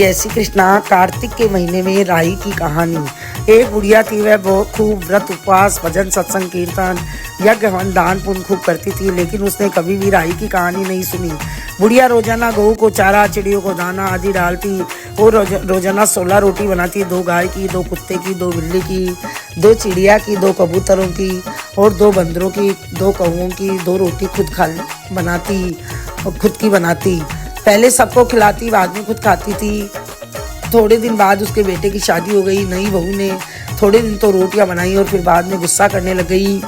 जय श्री कृष्णा। कार्तिक के महीने में राई की कहानी। एक बुढ़िया थी, वह बहुत खूब व्रत उपवास भजन सत्संग कीर्तन यज्ञ हवन दान पुण्य खूब करती थी, लेकिन उसने कभी भी राई की कहानी नहीं सुनी। बुढ़िया रोजाना गऊ को चारा चिड़ियों को दाना आदि डालती और रोजाना 16 रोटी बनाती, 2 गाय की, 2 कुत्ते की, 2 बिल्ली की, 2 चिड़िया की, 2 कबूतरों की और 2 बंदरों की, 2 कौओं की, 2 रोटी खुद की बनाती। पहले सबको खिलाती, बाद में खुद खाती थी। थोड़े दिन बाद उसके बेटे की शादी हो गई। नई बहू ने थोड़े दिन तो रोटियां बनाई और फिर बाद में गुस्सा करने लग गई।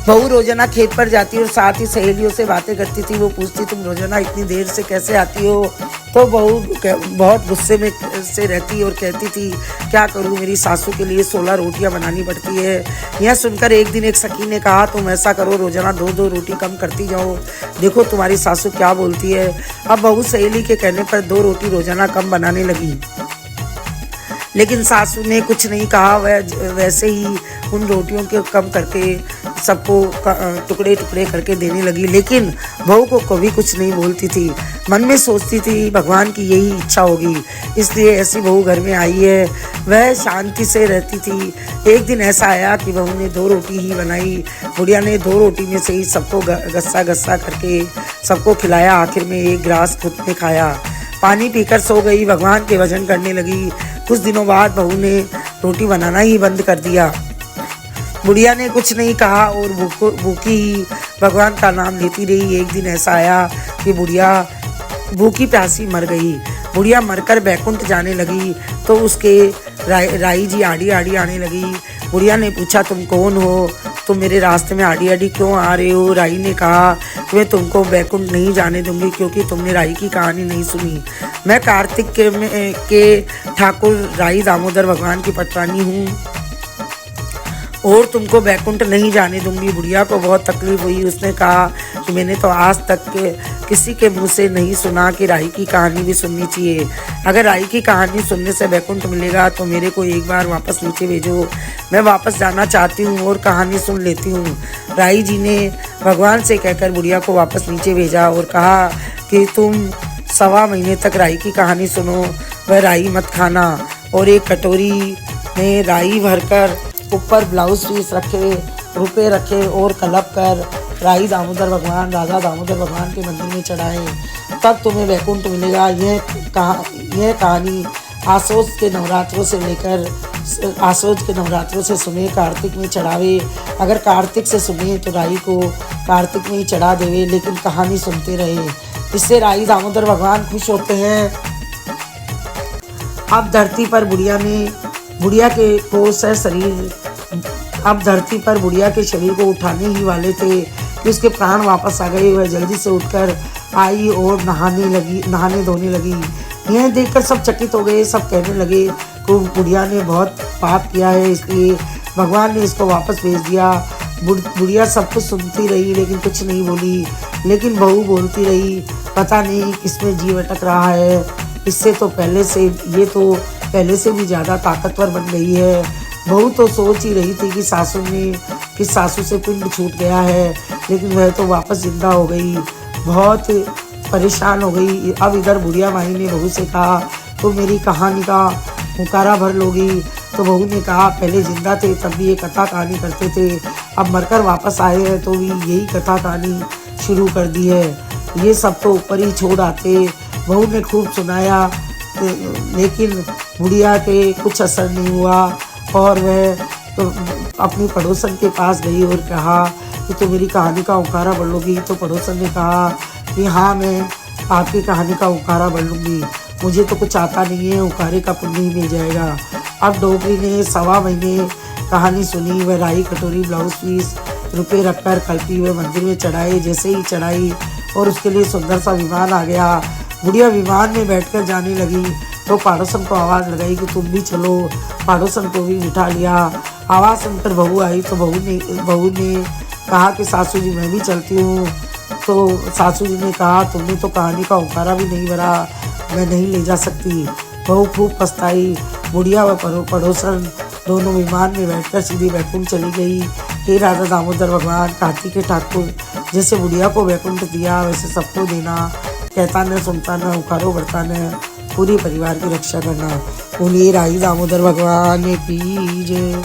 बहू रोजाना खेत पर जाती और साथ ही सहेलियों से बातें करती थी। वो पूछती, तुम रोजाना इतनी देर से कैसे आती हो? तो बहू बहुत गुस्से में से रहती और कहती थी, क्या करूं, मेरी सासू के लिए 16 रोटियां बनानी पड़ती है। यह सुनकर एक दिन एक सखी ने कहा, तुम ऐसा करो, रोजाना 2-2 रोटी कम करती जाओ, देखो तुम्हारी सासू क्या बोलती है। अब बहू सहेली के कहने पर 2 रोटी रोजाना कम बनाने लगी, लेकिन सासू ने कुछ नहीं कहा। वह वैसे ही उन रोटियों के कम करके सबको टुकड़े टुकड़े करके देने लगी, लेकिन बहू को कभी कुछ नहीं बोलती थी। मन में सोचती थी, भगवान की यही इच्छा होगी, इसलिए ऐसी बहू घर में आई है। वह शांति से रहती थी। एक दिन ऐसा आया कि बहू ने 2 रोटी ही बनाई। बुढ़िया ने 2 रोटी में से ही सबको गस्सा गस्सा करके सबको खिलाया। आखिर में 1 गिलास खुद ने खाया, पानी पीकर सो गई, भगवान के भजन करने लगी। कुछ दिनों बाद बहू ने रोटी बनाना ही बंद कर दिया। बुढ़िया ने कुछ नहीं कहा और भूखी ही भगवान का नाम लेती रही। एक दिन ऐसा आया कि बुढ़िया भूखी प्यासी मर गई। बुढ़िया मरकर बैकुंठ जाने लगी तो उसके राई जी आड़ी आड़ी आने लगी। बुढ़िया ने पूछा, तुम कौन हो? तुम मेरे रास्ते में आड़ी आड़ी क्यों आ रहे हो? राई ने कहा, मैं तुमको बैकुंठ नहीं जाने दूंगी क्योंकि तुमने राई की कहानी नहीं सुनी। मैं कार्तिक के ठाकुर राई दामोदर भगवान की पटरानी हूँ और तुमको बैकुंठ नहीं जाने दूंगी। बुढ़िया को बहुत तकलीफ हुई। उसने कहा कि मैंने तो आज तक किसी के मुंह से नहीं सुना कि राई की कहानी भी सुननी चाहिए। अगर राई की कहानी सुनने से बैकुंठ मिलेगा तो मेरे को एक बार वापस नीचे भेजो, मैं वापस जाना चाहती हूँ और कहानी सुन लेती हूँ। राई जी ने भगवान से कहकर बुढ़िया को वापस नीचे भेजा और कहा कि तुम 1.25 महीने तक राई की कहानी सुनो, वह राई मत खाना। और एक कटोरी में राई भरकर ऊपर ब्लाउज पीस रखे, रुपए रखे और कलप कर राई दामोदर भगवान राजा दामोदर भगवान के मंदिर में चढ़ाए, तब तुम्हें वैकुंठ मिलेगा। यह कहानी आसोज के नवरात्रों से सुने, कार्तिक में चढ़ावे। अगर कार्तिक से सुने तो राई को कार्तिक में ही चढ़ा देवे, लेकिन कहानी सुनते रहे। इससे राई दामोदर भगवान खुश होते हैं। अब धरती पर बुढ़िया के शरीर को उठाने ही वाले थे कि उसके प्राण वापस आ गए। वह जल्दी से उठकर आई और नहाने धोने लगी। यह देखकर सब चकित हो गए। सब कहने लगे कि बुढ़िया ने बहुत पाप किया है, इसलिए भगवान ने इसको वापस भेज दिया। बुढ़िया सब कुछ सुनती रही लेकिन कुछ नहीं बोली, लेकिन बहू बोलती रही, पता नहीं किसमें जीव अटक रहा है। इससे तो पहले से भी ज़्यादा ताकतवर बन गई है। बहू तो सोच ही रही थी कि सासू से पिंड छूट गया है, लेकिन वह तो वापस जिंदा हो गई। बहुत परेशान हो गई। अब इधर बुढ़िया माई ने बहू से कहा, तो मेरी कहानी का हुकारा भर लोगी? तो बहू ने कहा, पहले जिंदा थे तब भी ये कथा कहानी करते थे, अब मरकर वापस आए हैं तो भी यही कथा कहानी शुरू कर दी है। ये सब तो ऊपर ही छोड़ आते। बहू ने खूब सुनाया, लेकिन बुढ़िया के कुछ असर नहीं हुआ और वह तो अपनी पड़ोसन के पास गई और कहा कि तो मेरी कहानी का हुकारा बढ़ लोगी? तो पड़ोसन ने कहा कि हाँ, मैं आपकी कहानी का हुकारा बढ़ लूँगी, मुझे तो कुछ आता नहीं है, हुकारे का पुण्य ही मिल जाएगा। अब डोगरी ने 1.25 महीने कहानी सुनी। वह राई कटोरी ब्लाउज पीस रुपये रखकर कल्पी वह मंदिर में चढ़ाए। जैसे ही चढ़ाई और उसके लिए सुंदर सा विमान आ गया। बुढ़िया विमान में बैठकर जाने लगी तो पड़ोसन को आवाज़ लगाई कि तुम भी चलो। पड़ोसन को भी बिठा लिया। आवाज़ सुनकर बहू आई तो बहू ने कहा कि सासू जी मैं भी चलती हूँ। तो सासू जी ने कहा, तुमने तो कहानी का हुकारा भी नहीं भरा, मैं नहीं ले जा सकती। बहू खूब पछताई। बुढ़िया व पड़ोसन दोनों विमान में बैठकर सीधी बैकुंठ चली गई। हे राजा दामोदर भगवान कार्तिक के ठाकुर, जैसे बुढ़िया को बैकुंठ दिया वैसे सबको देना। कहता न सुनता न, हुकारो भरता न, पूरे परिवार की रक्षा करना। बोलिए राही दामोदर भगवान की जय।